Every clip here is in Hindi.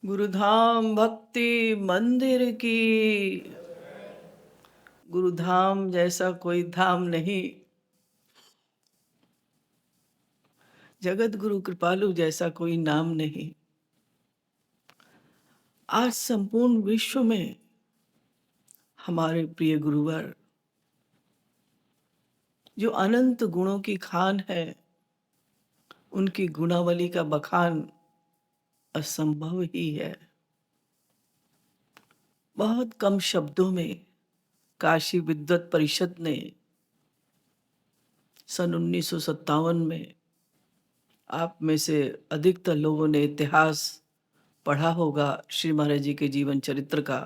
गुरुधाम भक्ति मंदिर की। गुरुधाम जैसा कोई धाम नहीं, जगत गुरु कृपालु जैसा कोई नाम नहीं। आज संपूर्ण विश्व में हमारे प्रिय गुरुवर जो अनंत गुणों की खान है, उनकी गुणावली का बखान असंभव ही है। बहुत कम शब्दों में काशी विद्वत परिषद ने सन 1957 में, आप में से अधिकतर लोगों ने इतिहास पढ़ा होगा श्री महाराज जी के जीवन चरित्र का,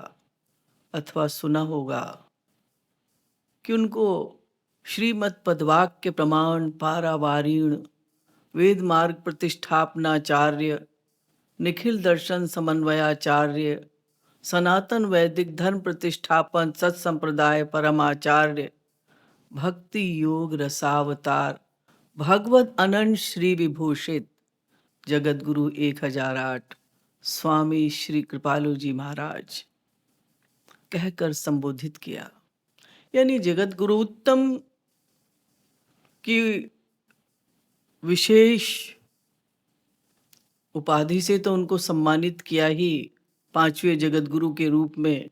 अथवा सुना होगा कि उनको श्रीमद् पदवाक्य प्रमाण पारावारीण वेद मार्ग प्रतिष्ठापनाचार्य निखिल दर्शन समन्वयाचार्य सनातन वैदिक धर्म प्रतिष्ठापन सत्संप्रदाय परमाचार्य भक्ति योग रसावतार भगवत अनंत श्री विभूषित जगत गुरु 1008 स्वामी श्री कृपालु जी महाराज कहकर संबोधित किया। यानी जगत गुरु उत्तम की विशेष उपाधि से तो उनको सम्मानित किया ही 5वें जगत गुरु के रूप में,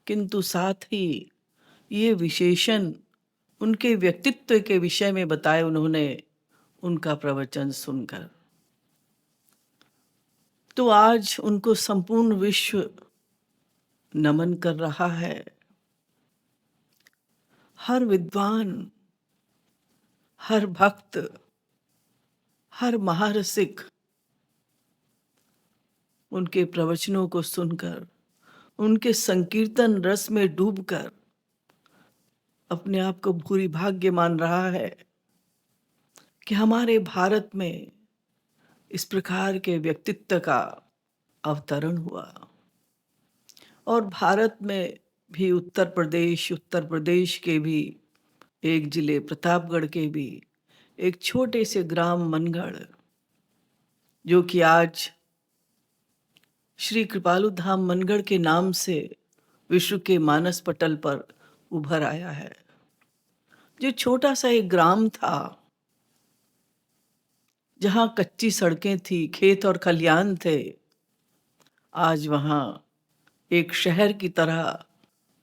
किंतु साथ ही ये विशेषण उनके व्यक्तित्व के विषय में बताए उन्होंने उनका प्रवचन सुनकर। तो आज उनको संपूर्ण विश्व नमन कर रहा है। हर विद्वान, हर भक्त, हर महारसिक उनके प्रवचनों को सुनकर, उनके संकीर्तन रस में डूबकर अपने आप को भूरी भाग्य मान रहा है कि हमारे भारत में इस प्रकार के व्यक्तित्व का अवतरण हुआ। और भारत में भी उत्तर प्रदेश के भी एक जिले प्रतापगढ़ के भी एक छोटे से ग्राम मनगढ़, जो कि आज श्री कृपालु धाम मनगढ़ के नाम से विश्व के मानस पटल पर उभर आया है। जो छोटा सा एक ग्राम था जहां कच्ची सड़कें थी, खेत और खलियान थे, आज वहां एक शहर की तरह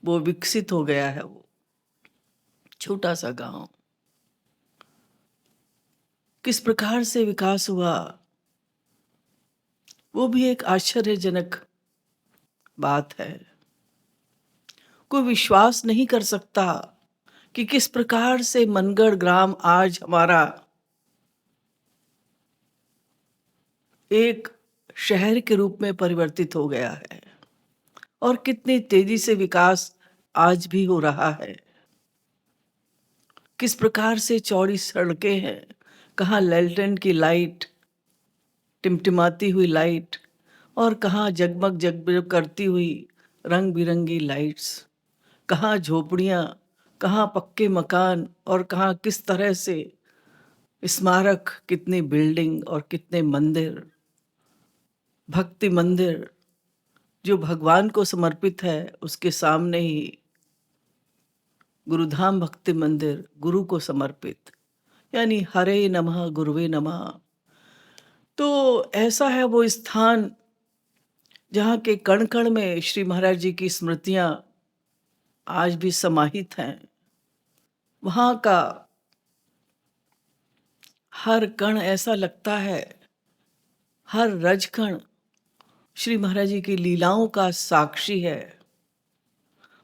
वो विकसित हो गया है। वो छोटा सा गांव किस प्रकार से विकास हुआ, वो भी एक आश्चर्यजनक बात है। कोई विश्वास नहीं कर सकता कि किस प्रकार से मनगढ़ ग्राम आज हमारा एक शहर के रूप में परिवर्तित हो गया है, और कितनी तेजी से विकास आज भी हो रहा है। किस प्रकार से चौड़ी सड़कें हैं, कहाँ लैल्टेन की लाइट, टिमटिमाती हुई लाइट, और कहाँ जगमग जगमग करती हुई रंग बिरंगी लाइट्स, कहाँ झोपड़ियाँ, कहाँ पक्के मकान, और कहाँ किस तरह से स्मारक, कितनी बिल्डिंग और कितने मंदिर। भक्ति मंदिर जो भगवान को समर्पित है, उसके सामने ही गुरुधाम भक्ति मंदिर गुरु को समर्पित, यानी हरे नमः गुरुवे नमः। तो ऐसा है वो स्थान जहाँ के कण कण में श्री महाराज जी की स्मृतियां आज भी समाहित हैं। वहाँ का हर कण ऐसा लगता है, हर रजकण श्री महाराज जी की लीलाओं का साक्षी है।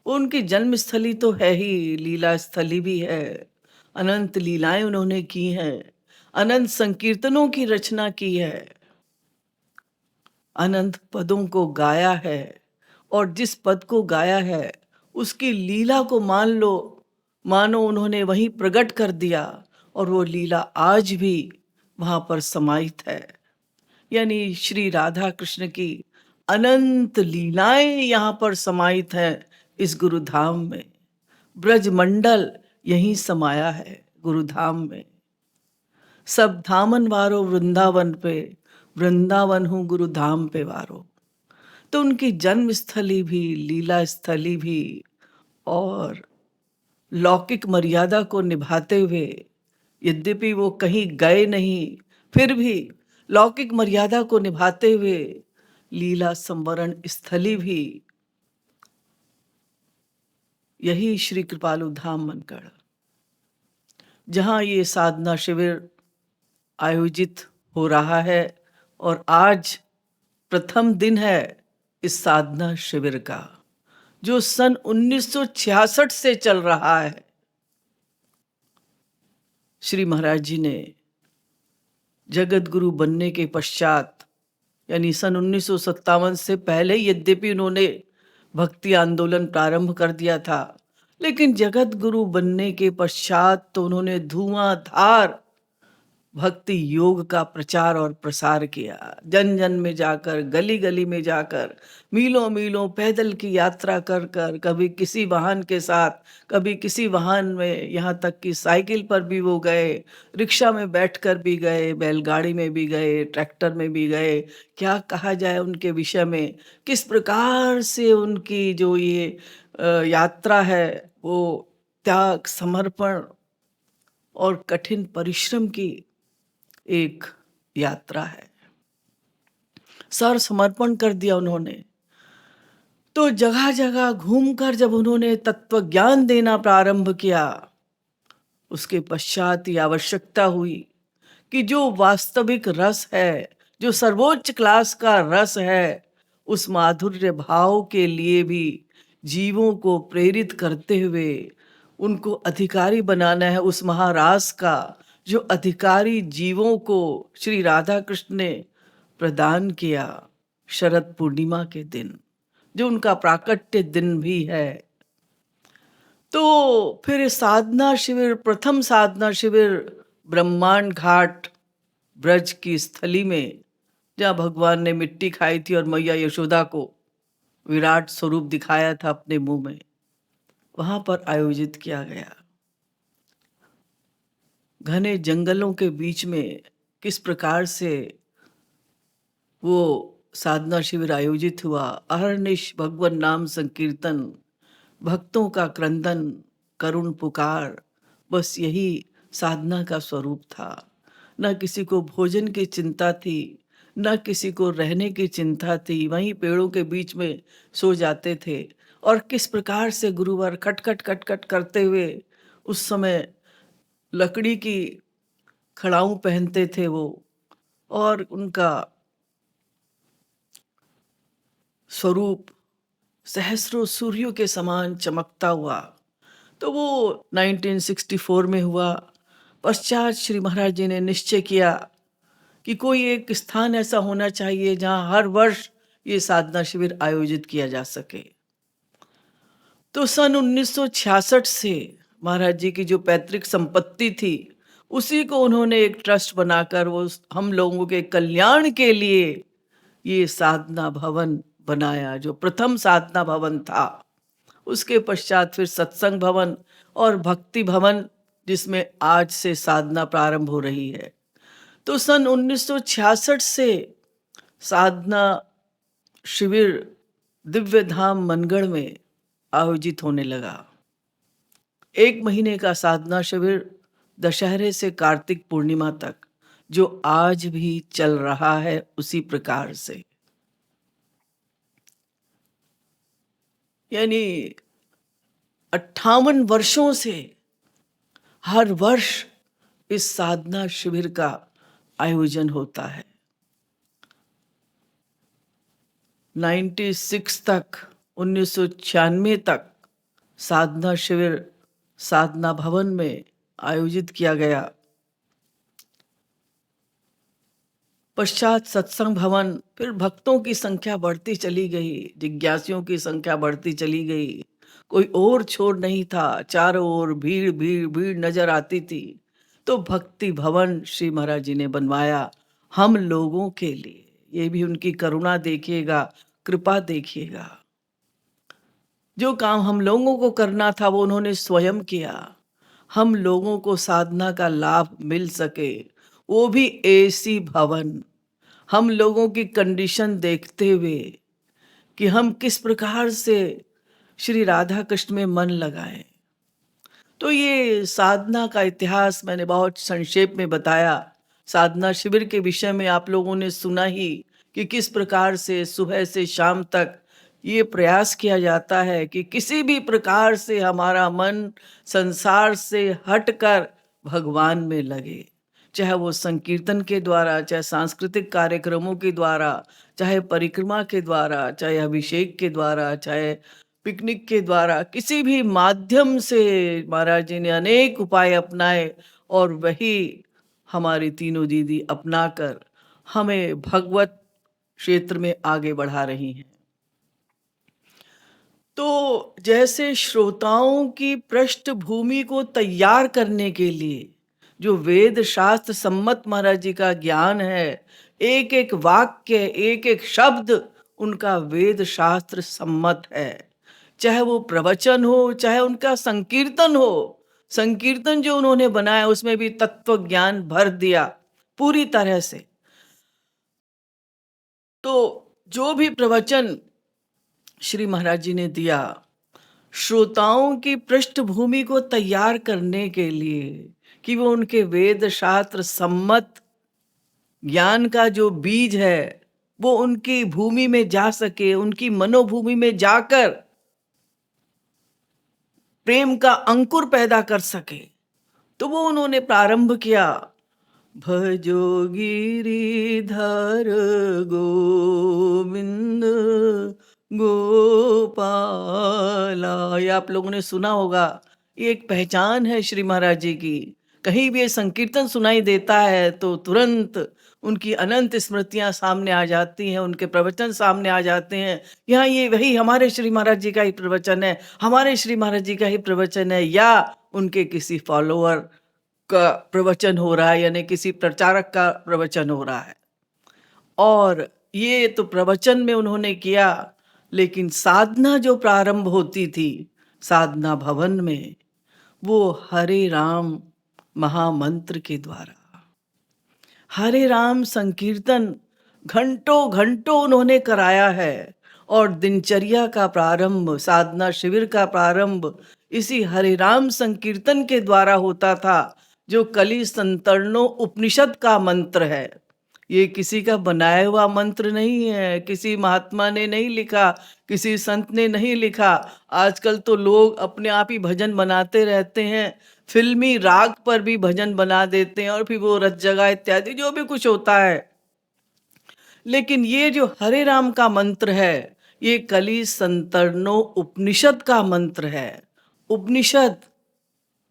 उनकी जन्मस्थली तो है ही, लीला स्थली भी है। अनंत लीलाएं उन्होंने की हैं, अनंत संकीर्तनों की रचना की है, अनंत पदों को गाया है, और जिस पद को गाया है उसकी लीला को मानो उन्होंने वहीं प्रकट कर दिया, और वो लीला आज भी वहां पर समाहित है। यानी श्री राधा कृष्ण की अनंत लीलाएं यहाँ पर समाहित हैं इस गुरुधाम में। ब्रजमंडल यहीं समाया है गुरुधाम में। सब धामन वारो वृंदावन पे, वृंदावन हूँ गुरुधाम पे वारो। तो उनकी जन्म स्थली भी, लीला स्थली भी और लौकिक मर्यादा को निभाते हुए, यद्यपि वो कहीं गए नहीं, फिर भी लौकिक मर्यादा को निभाते हुए लीला संवरण स्थली भी यही श्री कृपालु धाम मनगढ़, जहाँ ये साधना शिविर आयोजित हो रहा है। और आज प्रथम दिन है इस साधना शिविर का, जो सन 1966 से चल रहा है। श्री महाराज जी ने जगत गुरु बनने के पश्चात, यानी सन 1957 से पहले, यद्यपि उन्होंने भक्ति आंदोलन प्रारंभ कर दिया था, लेकिन जगत गुरु बनने के पश्चात तो उन्होंने धुआंधार भक्ति योग का प्रचार और प्रसार किया। जन जन में जाकर, गली गली में जाकर, मीलों मीलों पैदल की यात्रा कर कर, कभी किसी वाहन के साथ, कभी किसी वाहन में, यहाँ तक कि साइकिल पर भी वो गए, रिक्शा में बैठकर भी गए, बैलगाड़ी में भी गए, ट्रैक्टर में भी गए। क्या कहा जाए उनके विषय में, किस प्रकार से उनकी जो ये यात्रा है वो त्याग, समर्पण और कठिन परिश्रम की एक यात्रा है। सर समर्पण कर दिया उन्होंने। तो जगह जगह घूमकर जब उन्होंने तत्व ज्ञान देना प्रारंभ किया, उसके पश्चात ये आवश्यकता हुई कि जो वास्तविक रस है, जो सर्वोच्च क्लास का रस है, उस माधुर्य भाव के लिए भी जीवों को प्रेरित करते हुए उनको अधिकारी बनाना है उस महारास का, जो अधिकारी जीवों को श्री राधा कृष्ण ने प्रदान किया शरद पूर्णिमा के दिन, जो उनका प्राकट्य दिन भी है। तो फिर साधना शिविर, प्रथम साधना शिविर ब्रह्मांड घाट ब्रज की स्थली में, जहाँ भगवान ने मिट्टी खाई थी और मैया यशोदा को विराट स्वरूप दिखाया था अपने मुंह में, वहां पर आयोजित किया गया। घने जंगलों के बीच में किस प्रकार से वो साधना शिविर आयोजित हुआ। अहर्निश भगवान नाम संकीर्तन, भक्तों का क्रंदन, करुण पुकार, बस यही साधना का स्वरूप था। न किसी को भोजन की चिंता थी, न किसी को रहने की चिंता थी, वहीं पेड़ों के बीच में सो जाते थे। और किस प्रकार से गुरुवर खटखट खटखट करते हुए उस समय लकड़ी की खड़ाऊं पहनते थे वो, और उनका स्वरूप सहस्रों सूर्यों के समान चमकता हुआ। तो वो 1964 में हुआ। पश्चात श्री महाराज जी ने निश्चय किया कि कोई एक स्थान ऐसा होना चाहिए जहां हर वर्ष ये साधना शिविर आयोजित किया जा सके। तो सन 1966 से महाराज जी की जो पैतृक संपत्ति थी, उसी को उन्होंने एक ट्रस्ट बनाकर वो हम लोगों के कल्याण के लिए ये साधना भवन बनाया, जो प्रथम साधना भवन था। उसके पश्चात फिर सत्संग भवन और भक्ति भवन, जिसमें आज से साधना प्रारंभ हो रही है। तो सन 1966 से साधना शिविर दिव्य धाम मनगढ़ में आयोजित होने लगा। 1 महीने का साधना शिविर दशहरे से कार्तिक पूर्णिमा तक, जो आज भी चल रहा है उसी प्रकार से। यानी 58 वर्षों से हर वर्ष इस साधना शिविर का आयोजन होता है। 96 तक, 1996 तक साधना शिविर साधना भवन में आयोजित किया गया। पश्चात सत्संग भवन, फिर भक्तों की संख्या बढ़ती चली गई, जिज्ञासियों की संख्या बढ़ती चली गई। कोई और छोर नहीं था, चारों ओर भीड़ भीड़ भीड़ नजर आती थी। तो भक्ति भवन श्री महाराज जी ने बनवाया हम लोगों के लिए। ये भी उनकी करुणा देखिएगा, कृपा देखिएगा। जो काम हम लोगों को करना था वो उन्होंने स्वयं किया, हम लोगों को साधना का लाभ मिल सके, वो भी एसी भवन, हम लोगों की कंडीशन देखते हुए कि हम किस प्रकार से श्री राधा कृष्ण में मन लगाएं। तो ये साधना का इतिहास मैंने बहुत संक्षेप में बताया। साधना शिविर के विषय में आप लोगों ने सुना ही कि किस प्रकार से सुबह से शाम तक ये प्रयास किया जाता है कि किसी भी प्रकार से हमारा मन संसार से हटकर भगवान में लगे, चाहे वो संकीर्तन के द्वारा, चाहे सांस्कृतिक कार्यक्रमों के द्वारा, चाहे परिक्रमा के द्वारा, चाहे अभिषेक के द्वारा, चाहे पिकनिक के द्वारा, किसी भी माध्यम से महाराज जी ने अनेक उपाय अपनाए और वही हमारी तीनों दीदी अपनाकर हमें भगवत क्षेत्र में आगे बढ़ा रही हैं। तो जैसे श्रोताओं की पृष्ठभूमि को तैयार करने के लिए जो वेद शास्त्र सम्मत महाराज जी का ज्ञान है, एक एक वाक्य, एक एक शब्द उनका वेद शास्त्र सम्मत है। चाहे वो प्रवचन हो, चाहे उनका संकीर्तन हो, संकीर्तन जो उन्होंने बनाया उसमें भी तत्व ज्ञान भर दिया पूरी तरह से। तो जो भी प्रवचन श्री महाराज जी ने दिया, श्रोताओं की पृष्ठभूमि को तैयार करने के लिए कि वो उनके वेद शास्त्र सम्मत ज्ञान का जो बीज है वो उनकी भूमि में जा सके, उनकी मनोभूमि में जाकर प्रेम का अंकुर पैदा कर सके। तो वो उन्होंने प्रारंभ किया, भजो गिरिधर गोविंद गोपाला। ये आप लोगों ने सुना होगा, ये एक पहचान है श्री महाराज जी की। कहीं भी ये संकीर्तन सुनाई देता है तो तुरंत उनकी अनंत स्मृतियां सामने आ जाती हैं, उनके प्रवचन सामने आ जाते हैं। यहाँ ये वही हमारे श्री महाराज जी का ही प्रवचन है, हमारे श्री महाराज जी का ही प्रवचन है, या उनके किसी फॉलोअर का प्रवचन हो रहा है, यानी किसी प्रचारक का प्रवचन हो रहा है। और ये तो प्रवचन में उन्होंने किया, लेकिन साधना जो प्रारंभ होती थी साधना भवन में, वो हरे राम महामंत्र के द्वारा, हरे राम संकीर्तन घंटों घंटों उन्होंने कराया है। और दिनचर्या का प्रारंभ, साधना शिविर का प्रारंभ इसी हरे राम संकीर्तन के द्वारा होता था, जो कली संतरणो उपनिषद का मंत्र है। ये किसी का बनाया हुआ मंत्र नहीं है, किसी महात्मा ने नहीं लिखा, किसी संत ने नहीं लिखा। आजकल तो लोग अपने आप ही भजन बनाते रहते हैं, फिल्मी राग पर भी भजन बना देते हैं और फिर वो रत जगा इत्यादि जो भी कुछ होता है। लेकिन ये जो हरे राम का मंत्र है, ये कली संतरणो उपनिषद का मंत्र है। उपनिषद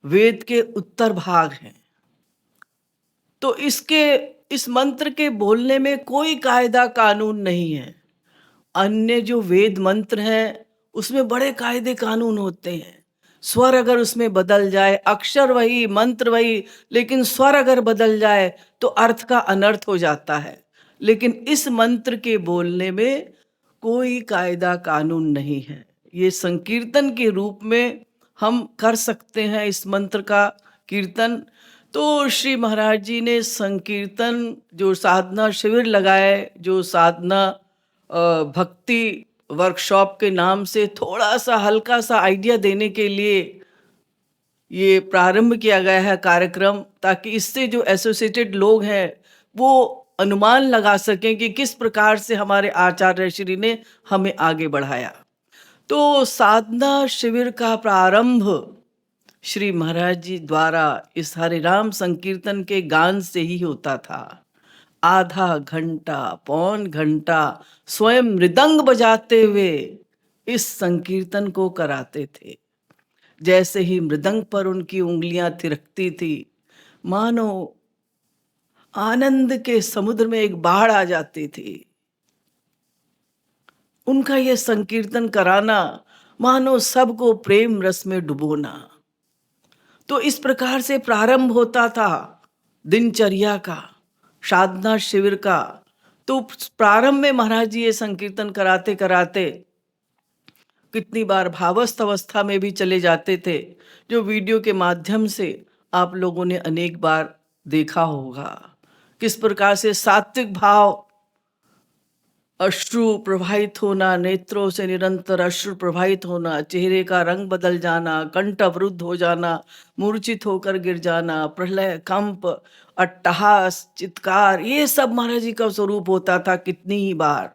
वेद के उत्तर भाग हैं। तो इस मंत्र के बोलने में कोई कायदा कानून नहीं है। अन्य जो वेद मंत्र हैं उसमें बड़े कायदे कानून होते हैं। स्वर अगर उसमें बदल जाए, अक्षर वही, मंत्र वही, लेकिन स्वर अगर बदल जाए तो अर्थ का अनर्थ हो जाता है। लेकिन इस मंत्र के बोलने में कोई कायदा कानून नहीं है। ये संकीर्तन के रूप में हम कर सकते हैं इस मंत्र का कीर्तन। तो श्री महाराज जी ने संकीर्तन जो साधना शिविर लगाए, जो साधना भक्ति वर्कशॉप के नाम से थोड़ा सा हल्का सा आइडिया देने के लिए ये प्रारंभ किया गया है कार्यक्रम, ताकि इससे जो एसोसिएटेड लोग हैं वो अनुमान लगा सकें कि किस प्रकार से हमारे आचार्य श्री ने हमें आगे बढ़ाया। तो साधना शिविर का प्रारंभ श्री महाराज जी द्वारा इस हरे राम संकीर्तन के गान से ही होता था। आधा घंटा, पौन घंटा स्वयं मृदंग बजाते हुए इस संकीर्तन को कराते थे। जैसे ही मृदंग पर उनकी उंगलियां थिरकती थी, मानो आनंद के समुद्र में एक बाढ़ आ जाती थी। उनका ये संकीर्तन कराना मानो सबको प्रेम रस में डुबोना। तो इस प्रकार से प्रारंभ होता था दिनचर्या का, साधना शिविर का। तो प्रारंभ में महाराज जी ये संकीर्तन कराते कराते कितनी बार भावस्थ अवस्था में भी चले जाते थे, जो वीडियो के माध्यम से आप लोगों ने अनेक बार देखा होगा। किस प्रकार से सात्विक भाव अश्रु प्रवाहित होना, नेत्रों से निरंतर अश्रु प्रवाहित होना, चेहरे का रंग बदल जाना, कंठ अवरुद्ध हो जाना, मूर्छित होकर गिर जाना, प्रलय, कंप, अट्टहास, चित्कार, ये सब महाराज जी का स्वरूप होता था कितनी ही बार।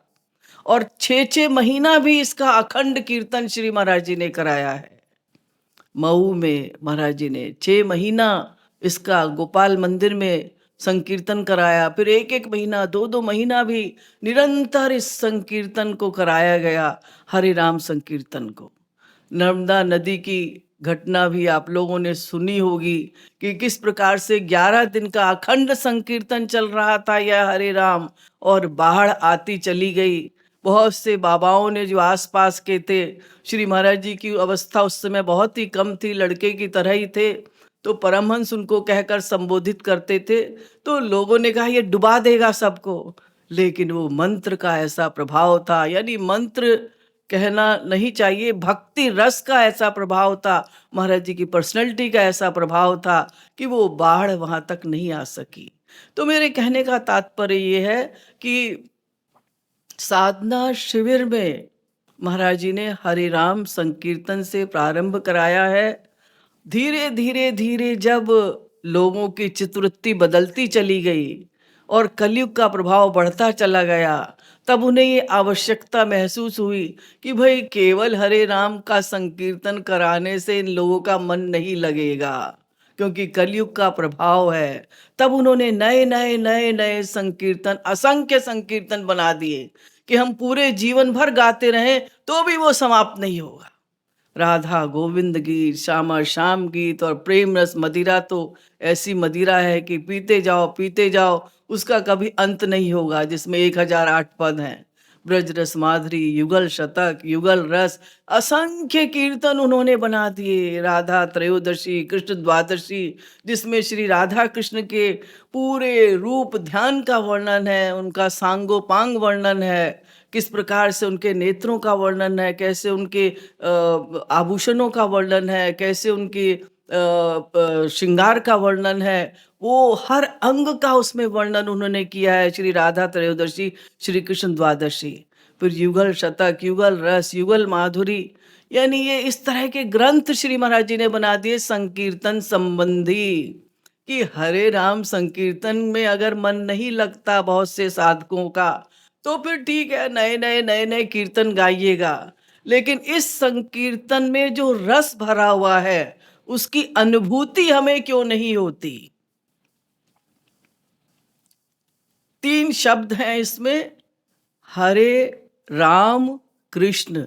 और 6-6 महीना भी इसका अखंड कीर्तन श्री महाराज जी ने कराया है। मऊ में महाराज जी ने 6 महीना इसका गोपाल मंदिर में संकीर्तन कराया। फिर 1-1 महीना, 2-2 महीना भी निरंतर इस संकीर्तन को कराया गया, हरे राम संकीर्तन को। नर्मदा नदी की घटना भी आप लोगों ने सुनी होगी कि किस प्रकार से 11 दिन का अखंड संकीर्तन चल रहा था यह हरे राम, और बाढ़ आती चली गई। बहुत से बाबाओं ने जो आसपास के थे, श्री महाराज जी की अवस्था उस समय बहुत ही कम थी, लड़के की तरह ही थे, तो परमहंस उनको कहकर संबोधित करते थे। तो लोगों ने कहा ये डुबा देगा सबको, लेकिन वो मंत्र का ऐसा प्रभाव था, यानी मंत्र कहना नहीं चाहिए, भक्ति रस का ऐसा प्रभाव था, महाराज जी की पर्सनैलिटी का ऐसा प्रभाव था कि वो बाढ़ वहां तक नहीं आ सकी। तो मेरे कहने का तात्पर्य ये है कि साधना शिविर में महाराज जी ने हरे राम संकीर्तन से प्रारंभ कराया है। धीरे धीरे धीरे जब लोगों की चित्तवृत्ति बदलती चली गई और कलयुग का प्रभाव बढ़ता चला गया, तब उन्हें ये आवश्यकता महसूस हुई कि भाई केवल हरे राम का संकीर्तन कराने से इन लोगों का मन नहीं लगेगा, क्योंकि कलयुग का प्रभाव है। तब उन्होंने नए नए नए नए संकीर्तन, असंख्य संकीर्तन बना दिए कि हम पूरे जीवन भर गाते रहें तो भी वो समाप्त नहीं होगा। राधा गोविंद गीत, श्यामा श्याम गीत और प्रेम रस मदिरा तो ऐसी मदिरा है कि पीते जाओ, उसका कभी अंत नहीं होगा, जिसमें 1008 पद हैं। ब्रज रस माधुरी, युगल शतक, युगल रस, असंख्य कीर्तन उन्होंने बना दिए। राधा त्रयोदशी, कृष्ण द्वादशी, जिसमें श्री राधा कृष्ण के पूरे रूप ध्यान का वर्णन है, उनका सांगोपांग वर्णन है, किस प्रकार से उनके नेत्रों का वर्णन है, कैसे उनके आभूषणों का वर्णन है, कैसे उनके श्रृंगार का वर्णन है, वो हर अंग का उसमें वर्णन उन्होंने किया है। श्री राधा त्रयोदशी, श्री कृष्ण द्वादशी, फिर युगल शतक, युगल रस, युगल माधुरी, यानी ये इस तरह के ग्रंथ श्री महाराज जी ने बना दिए संकीर्तन संबंधी, कि हरे राम संकीर्तन में अगर मन नहीं लगता बहुत से साधकों का, तो फिर ठीक है, नए नए कीर्तन गाइएगा, लेकिन इस संकीर्तन में जो रस भरा हुआ है उसकी अनुभूति हमें क्यों नहीं होती। 3 शब्द हैं इसमें, हरे राम कृष्ण,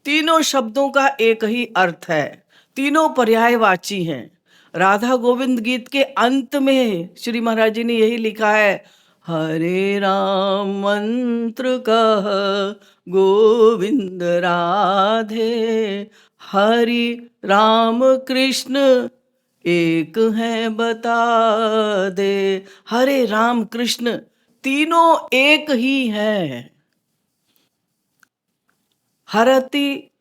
तीनों शब्दों का एक ही अर्थ है, तीनों पर्यायवाची हैं। राधा गोविंद गीत के अंत में श्री महाराज जी ने यही लिखा है, हरे राम मंत्र कह गोविंद राधे, हरि राम कृष्ण एक है बता दे। हरे राम कृष्ण तीनों एक ही हैं। हरति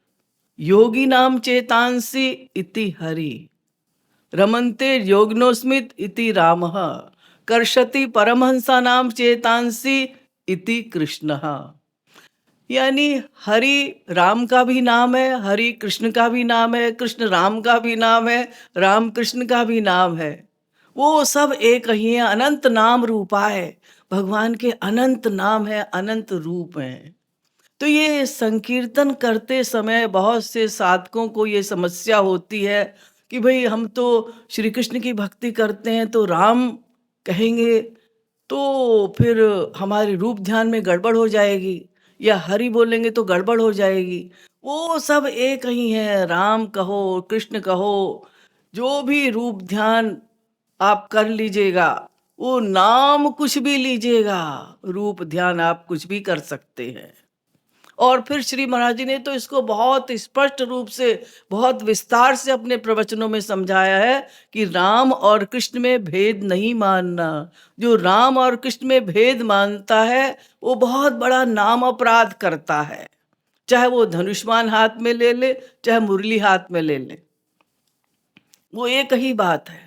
योगी नाम चेतांसी इति हरि, रमन्ते योगनोस्मित इति रामः, कर्षति परमहंसा नाम चेतांसी इति कृष्णः। यानी हरि राम का भी नाम है, हरि कृष्ण का भी नाम है, कृष्ण राम का भी नाम है, राम कृष्ण का भी नाम है, वो सब एक ही है। अनंत नाम रूपा है, भगवान के अनंत नाम है, अनंत रूप है। तो ये संकीर्तन करते समय बहुत से साधकों को ये समस्या होती है कि भाई हम तो श्री कृष्ण की भक्ति करते हैं तो राम कहेंगे तो फिर हमारे रूप ध्यान में गड़बड़ हो जाएगी, या हरि बोलेंगे तो गड़बड़ हो जाएगी। वो सब एक ही है, राम कहो कृष्ण कहो, जो भी रूप ध्यान आप कर लीजिएगा, वो नाम कुछ भी लीजिएगा, रूप ध्यान आप कुछ भी कर सकते हैं। और फिर श्री महाराज जी ने तो इसको बहुत स्पष्ट रूप से, बहुत विस्तार से अपने प्रवचनों में समझाया है कि राम और कृष्ण में भेद नहीं मानना। जो राम और कृष्ण में भेद मानता है वो बहुत बड़ा नाम अपराध करता है, चाहे वो धनुष्मान हाथ में ले ले, चाहे मुरली हाथ में ले ले, वो एक ही बात है।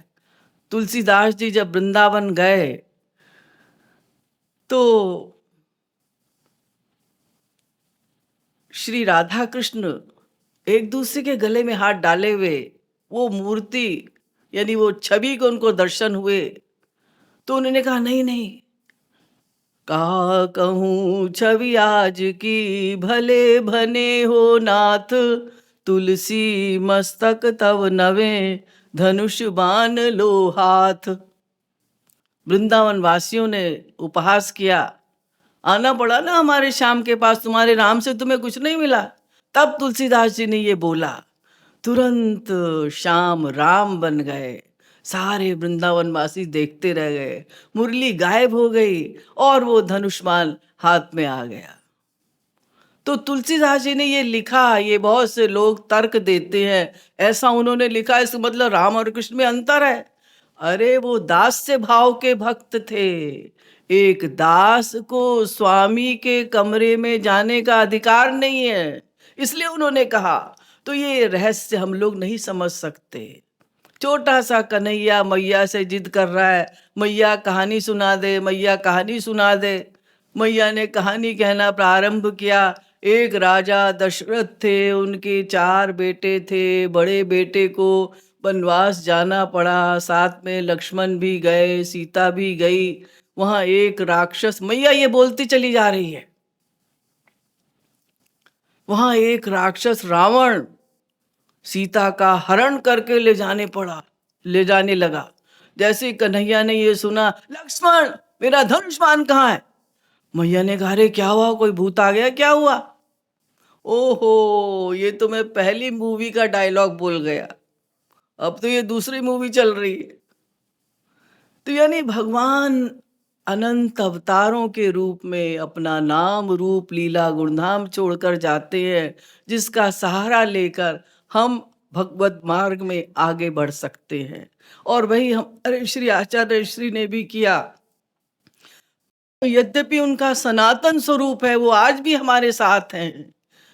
तुलसीदास जी जब वृंदावन गए तो श्री राधा कृष्ण एक दूसरे के गले में हाथ डाले हुए वो मूर्ति यानी वो छवि को उनको दर्शन हुए, तो उन्होंने कहा नहीं नहीं, कहा कहूँ छवि आज की भले भने हो नाथ, तुलसी मस्तक तव नवे धनुष बाण लो हाथ। वृंदावन वासियों ने उपहास किया, आना पड़ा ना हमारे श्याम के पास, तुम्हारे राम से तुम्हें कुछ नहीं मिला। तब तुलसीदास जी ने ये बोला, तुरंत श्याम राम बन गए। सारे वृंदावन वासी देखते रह गए, मुरली गायब हो गई और वो धनुष्मान हाथ में आ गया। तो तुलसीदास जी ने ये लिखा, ये बहुत से लोग तर्क देते हैं ऐसा उन्होंने लिखा, इसका मतलब राम और कृष्ण में अंतर है। अरे वो दास्य भाव के भक्त थे, एक दास को स्वामी के कमरे में जाने का अधिकार नहीं है, इसलिए उन्होंने कहा। तो ये रहस्य हम लोग नहीं समझ सकते। छोटा सा कन्हैया मैया से जिद कर रहा है, मैया कहानी सुना दे, मैया कहानी सुना दे। मैया ने कहानी कहना प्रारंभ किया। एक राजा दशरथ थे, उनके 4 बेटे थे। बड़े बेटे को वनवास जाना पड़ा, साथ में लक्ष्मण भी गए, सीता भी गई। वहां एक राक्षस, मैया ये बोलती चली जा रही है, वहां एक राक्षस रावण सीता का हरण करके ले जाने लगा। जैसे ही कन्हैया ने ये सुना, लक्ष्मण मेरा धनुष्मान कहाँ है? मैया ने कहा, अरे क्या हुआ, कोई भूत आ गया, क्या हुआ? ओहो, ये तो मैं पहली मूवी का डायलॉग बोल गया, अब तो ये दूसरी मूवी चल रही है। तो यानी भगवान अनंत अवतारों के रूप में अपना नाम रूप लीला गुणधाम छोड़कर जाते हैं, जिसका सहारा लेकर हम भगवत मार्ग में आगे बढ़ सकते हैं। और वही हम अरे श्री आचार्य श्री ने भी किया। यद्यपि उनका सनातन स्वरूप है, वो आज भी हमारे साथ हैं,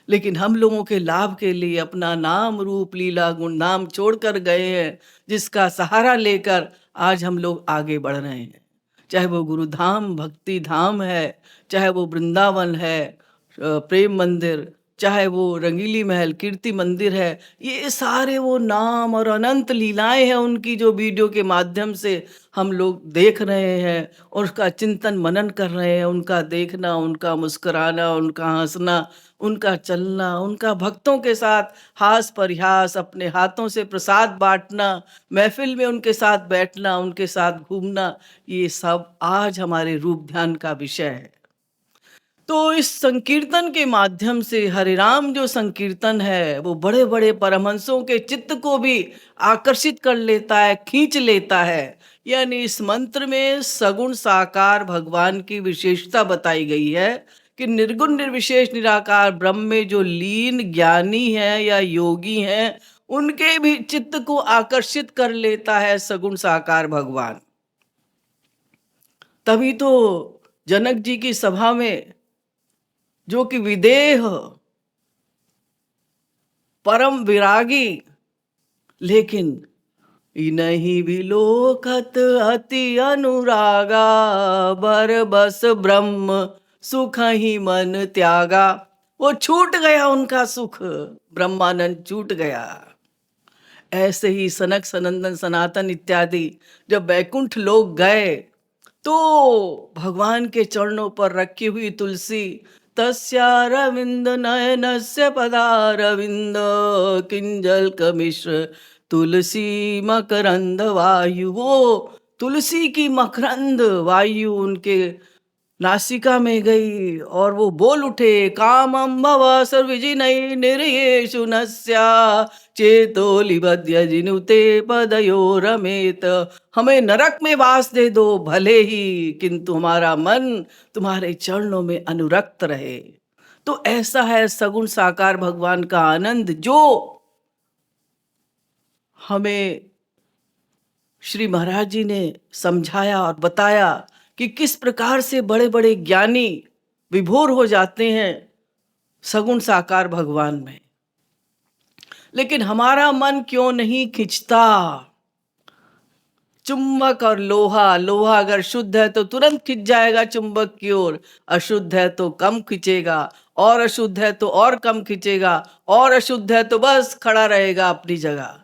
लेकिन हम लोगों के लाभ के लिए अपना नाम रूप लीला गुणधाम छोड़कर गए हैं, जिसका सहारा लेकर आज हम लोग आगे बढ़ रहे हैं। चाहे वो गुरुधाम भक्ति धाम है, चाहे वो वृंदावन है प्रेम मंदिर, चाहे वो रंगीली महल कीर्ति मंदिर है, ये सारे वो नाम और अनंत लीलाएं हैं उनकी, जो वीडियो के माध्यम से हम लोग देख रहे हैं और उसका चिंतन मनन कर रहे हैं। उनका देखना, उनका मुस्कुराना, उनका हंसना, उनका चलना, उनका भक्तों के साथ हास परिहास, अपने हाथों से प्रसाद बांटना, महफिल में उनके साथ बैठना, उनके साथ घूमना, ये सब आज हमारे रूप ध्यान का विषय है। तो इस संकीर्तन के माध्यम से हरे राम जो संकीर्तन है, वो बड़े बड़े परमहंसों के चित्त को भी आकर्षित कर लेता है, खींच लेता है। यानी इस मंत्र में सगुण साकार भगवान की विशेषता बताई गई है कि निर्गुण निर्विशेष निराकार ब्रह्म में जो लीन ज्ञानी है या योगी हैं, उनके भी चित्त को आकर्षित कर लेता है सगुण साकार भगवान। तभी तो जनक जी की सभा में, जो कि विदेह परम विरागी, लेकिन इनहि विलोकत अति अनुरागा, बर बस ब्रह्म सुख ही मन त्यागा। वो छूट गया, उनका सुख ब्रह्मानंद छूट गया। ऐसे ही सनक सनंदन सनातन इत्यादि जब वैकुंठ लोग गए, तो भगवान के चरणों पर रखी हुई तुलसी, तस्यारविंद नयनस्य पदारविंद किंजल कमिश्र तुलसी मकरंद वायु। वो तुलसी की मकरंद वायु उनके नासिका में गई और वो बोल उठे, कामं भव सर्वजिनैः निर्येषु नस्या चेतो लिबध्य जिनुते पदयो रमेत। हमें नरक में वास दे दो भले ही, किंतु हमारा मन तुम्हारे चरणों में अनुरक्त रहे। तो ऐसा है सगुण साकार भगवान का आनंद, जो हमें श्री महाराज जी ने समझाया और बताया कि किस प्रकार से बड़े बड़े ज्ञानी विभोर हो जाते हैं सगुण साकार भगवान में। लेकिन हमारा मन क्यों नहीं खिंचता? चुंबक और लोहा, लोहा अगर शुद्ध है तो तुरंत खिंच जाएगा चुंबक की ओर, अशुद्ध है तो कम खिंचेगा, और अशुद्ध है तो और कम खिंचेगा, और अशुद्ध है तो बस खड़ा रहेगा अपनी जगह।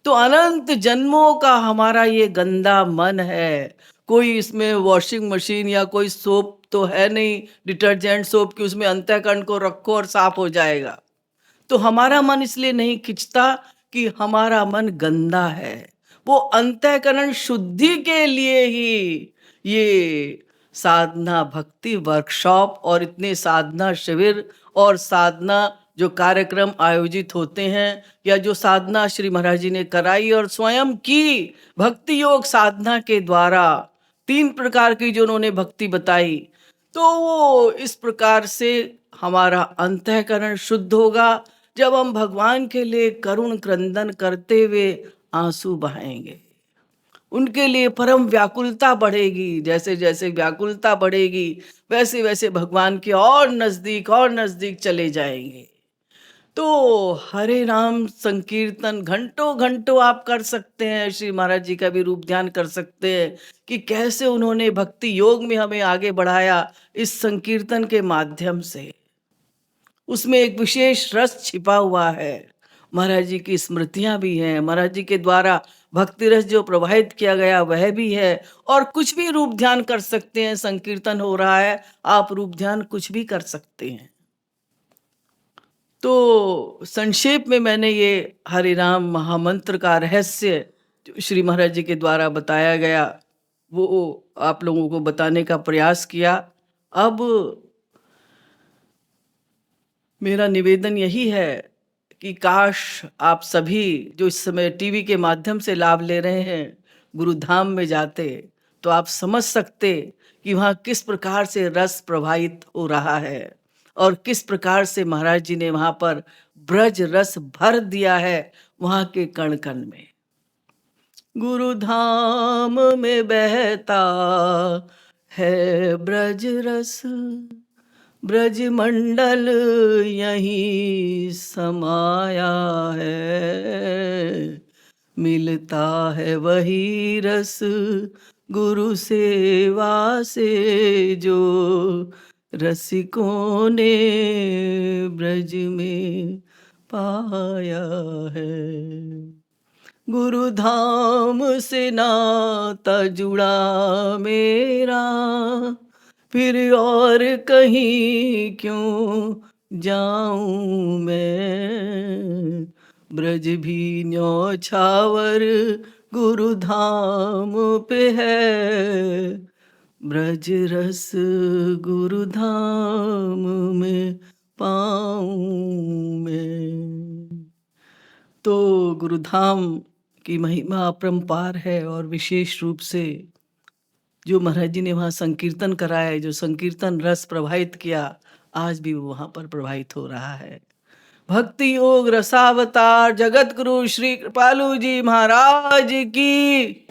तो अनंत जन्मों का हमारा ये गंदा मन है। कोई इसमें वॉशिंग मशीन या कोई सोप तो है नहीं, डिटर्जेंट सोप की उसमें अंतःकरण को रखो और साफ हो जाएगा। तो हमारा मन इसलिए नहीं खिंचता कि हमारा मन गंदा है। वो अंतःकरण शुद्धि के लिए ही ये साधना भक्ति वर्कशॉप और इतने साधना शिविर और साधना जो कार्यक्रम आयोजित होते हैं, या जो साधना श्री महाराज जी ने कराई और स्वयं की भक्ति योग साधना के द्वारा 3 प्रकार की जो उन्होंने भक्ति बताई, तो वो इस प्रकार से हमारा अंतःकरण शुद्ध होगा जब हम भगवान के लिए करुण क्रंदन करते हुए आंसू बहाएंगे। उनके लिए परम व्याकुलता बढ़ेगी। जैसे जैसे व्याकुलता बढ़ेगी वैसे वैसे भगवान के और नजदीक चले जाएंगे। तो हरे नाम संकीर्तन घंटों घंटों आप कर सकते हैं। श्री महाराज जी का भी रूप ध्यान कर सकते हैं कि कैसे उन्होंने भक्ति योग में हमें आगे बढ़ाया इस संकीर्तन के माध्यम से। उसमें एक विशेष रस छिपा हुआ है। महाराज जी की स्मृतियां भी हैं, महाराज जी के द्वारा भक्ति रस जो प्रवाहित किया गया वह भी है। और कुछ भी रूप ध्यान कर सकते हैं। संकीर्तन हो रहा है, आप रूप ध्यान कुछ भी कर सकते हैं। तो संक्षेप में मैंने ये हरि नाम महामंत्र का रहस्य जो श्री महाराज जी के द्वारा बताया गया वो आप लोगों को बताने का प्रयास किया। अब मेरा निवेदन यही है कि काश आप सभी जो इस समय टीवी के माध्यम से लाभ ले रहे हैं गुरुधाम में जाते तो आप समझ सकते कि वहाँ किस प्रकार से रस प्रवाहित हो रहा है और किस प्रकार से महाराज जी ने वहाँ पर ब्रज रस भर दिया है वहाँ के कण कण में। गुरुधाम में बहता है ब्रज रस, ब्रज मंडल यहीं समाया है, मिलता है वही रस गुरु सेवा से जो रसिकों ने ब्रज में पाया है। गुरुधाम से नाता जुड़ा मेरा, फिर और कहीं क्यों जाऊं मैं, ब्रज भी न्यौछावर गुरुधाम पे है, ब्रज रस गुरुधाम में पाऊं मैं। तो गुरुधाम की महिमा अपरंपार है और विशेष रूप से जो महाराज जी ने वहाँ संकीर्तन कराया, जो संकीर्तन रस प्रवाहित किया, आज भी वो वहाँ पर प्रवाहित हो रहा है। भक्ति योग रसावतार जगत गुरु श्री कृपालु जी महाराज की